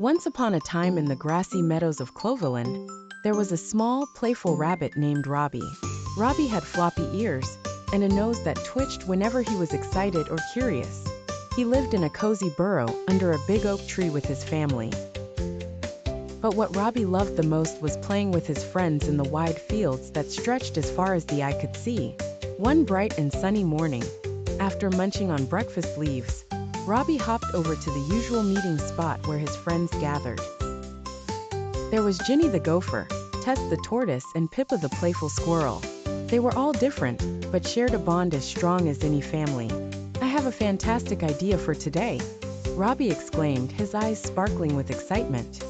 Once upon a time in the grassy meadows of Cloverland, there was a small, playful rabbit named Robbie. Robbie had floppy ears and a nose that twitched whenever he was excited or curious. He lived in a cozy burrow under a big oak tree with his family. But what Robbie loved the most was playing with his friends in the wide fields that stretched as far as the eye could see. One bright and sunny morning, after munching on breakfast leaves, Robbie hopped over to the usual meeting spot where his friends gathered. There was Ginny the gopher, Tess the tortoise, and Pippa the playful squirrel. They were all different, but shared a bond as strong as any family. "I have a fantastic idea for today," Robbie exclaimed, his eyes sparkling with excitement.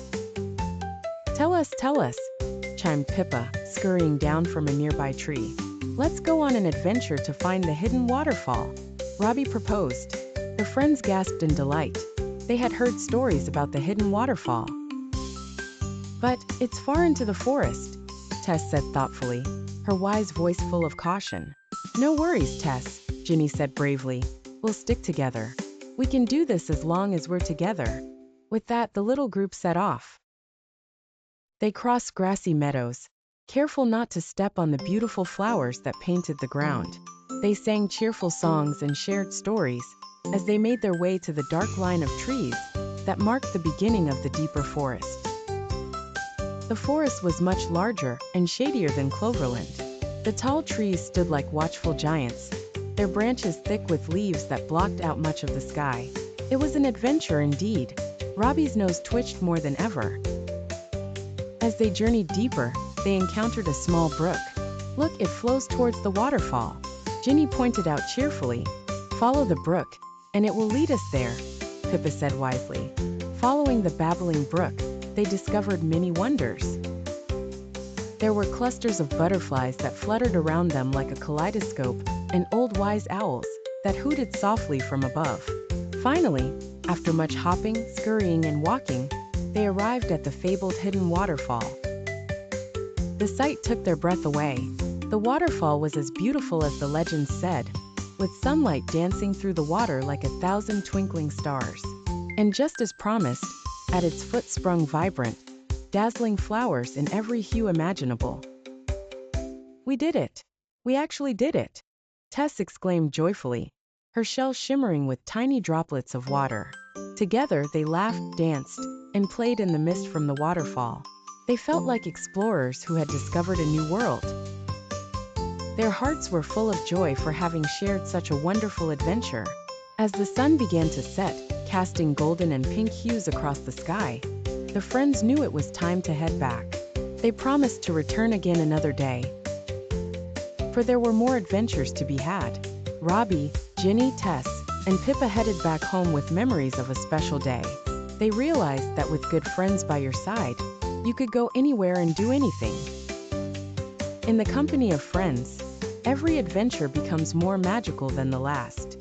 Tell us, chimed Pippa, scurrying down from a nearby tree. "Let's go on an adventure to find the hidden waterfall," Robbie proposed. The friends gasped in delight. They had heard stories about the hidden waterfall. "But it's far into the forest," Tess said thoughtfully, her wise voice full of caution. "No worries, Tess," Ginny said bravely. "We'll stick together. We can do this as long as we're together." With that, the little group set off. They crossed grassy meadows, careful not to step on the beautiful flowers that painted the ground. They sang cheerful songs and shared stories as they made their way to the dark line of trees that marked the beginning of the deeper forest. The forest was much larger and shadier than Cloverland. The tall trees stood like watchful giants, their branches thick with leaves that blocked out much of the sky. It was an adventure indeed. Robbie's nose twitched more than ever. As they journeyed deeper, they encountered a small brook. "Look, it flows towards the waterfall," Ginny pointed out cheerfully. "Follow the brook, and it will lead us there," Pippa said wisely. Following the babbling brook, they discovered many wonders. There were clusters of butterflies that fluttered around them like a kaleidoscope, and old wise owls that hooted softly from above. Finally, after much hopping, scurrying, and walking, they arrived at the fabled hidden waterfall. The sight took their breath away. The waterfall was as beautiful as the legends said, with sunlight dancing through the water like 1,000 twinkling stars. And just as promised, at its foot sprung vibrant, dazzling flowers in every hue imaginable. "We did it! We actually did it!" Tess exclaimed joyfully, her shell shimmering with tiny droplets of water. Together they laughed, danced, and played in the mist from the waterfall. They felt like explorers who had discovered a new world. Their hearts were full of joy for having shared such a wonderful adventure. As the sun began to set, casting golden and pink hues across the sky, the friends knew it was time to head back. They promised to return again another day, for there were more adventures to be had. Robbie, Ginny, Tess, and Pippa headed back home with memories of a special day. They realized that with good friends by your side, you could go anywhere and do anything. In the company of friends, every adventure becomes more magical than the last.